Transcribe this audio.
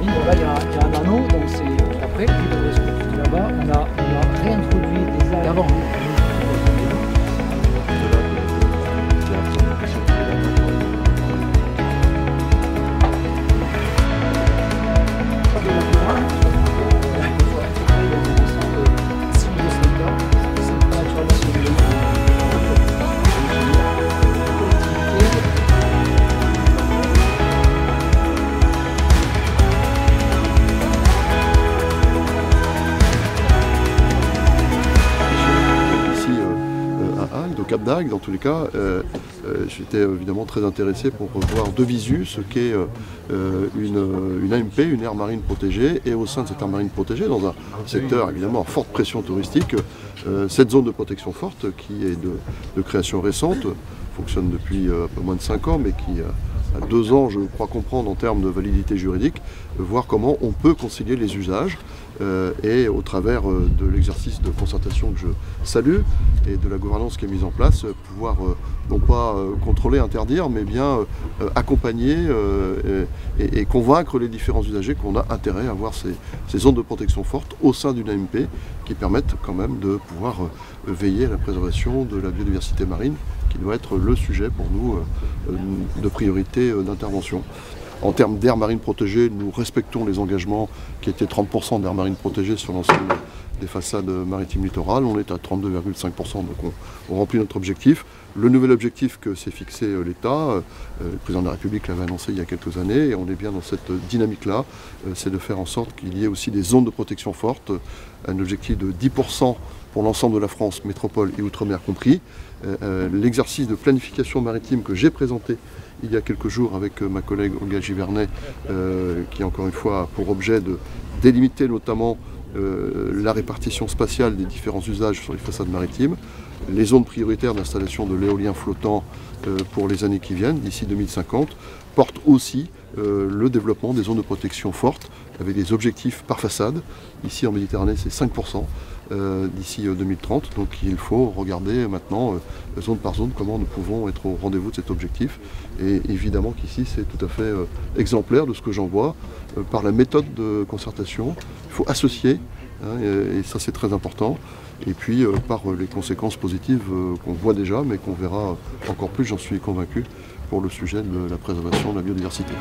interdit. Bon, là, il y a un anneau, donc c'est après. Là-bas, on a réintroduit des algues d'avant. Au Cap d'Agde, dans tous les cas, j'étais évidemment très intéressé pour voir de visu ce qu'est une AMP, une aire marine protégée, et au sein de cette aire marine protégée, dans un secteur évidemment à forte pression touristique, cette zone de protection forte qui est de création récente, fonctionne depuis un peu moins de 5 ans, mais qui a 2 ans, je crois comprendre, en termes de validité juridique, voir comment on peut concilier les usages et au travers de l'exercice de concertation que je salue et de la gouvernance qui est mise en place, pouvoir non pas contrôler, interdire, mais bien accompagner et convaincre les différents usagers qu'on a intérêt à avoir ces zones de protection forte au sein d'une AMP qui permettent quand même de pouvoir veiller à la préservation de la biodiversité marine, qui doit être le sujet pour nous de priorité d'intervention. En termes d'aires marines protégées, nous respectons les engagements qui étaient 30% d'aires marines protégées sur l'ensemble des façades maritimes littorales. On est à 32,5%, donc on remplit notre objectif. Le nouvel objectif que s'est fixé l'État, le président de la République l'avait annoncé il y a quelques années, et on est bien dans cette dynamique-là, c'est de faire en sorte qu'il y ait aussi des zones de protection fortes, un objectif de 10% pour l'ensemble de la France, métropole et outre-mer compris. L'exercice de planification maritime que j'ai présenté il y a quelques jours avec ma collègue Olga Givernet, qui encore une fois a pour objet de délimiter notamment la répartition spatiale des différents usages sur les façades maritimes, les zones prioritaires d'installation de l'éolien flottant pour les années qui viennent, d'ici 2050, porte aussi le développement des zones de protection fortes avec des objectifs par façade. Ici en Méditerranée, c'est 5% d'ici 2030. Donc il faut regarder maintenant, zone par zone, comment nous pouvons être au rendez-vous de cet objectif. Et évidemment qu'ici, c'est tout à fait exemplaire de ce que j'en vois. Par la méthode de concertation, il faut associer, hein, et ça c'est très important. Et puis par les conséquences positives qu'on voit déjà, mais qu'on verra encore plus, j'en suis convaincu, pour le sujet de la préservation de la biodiversité.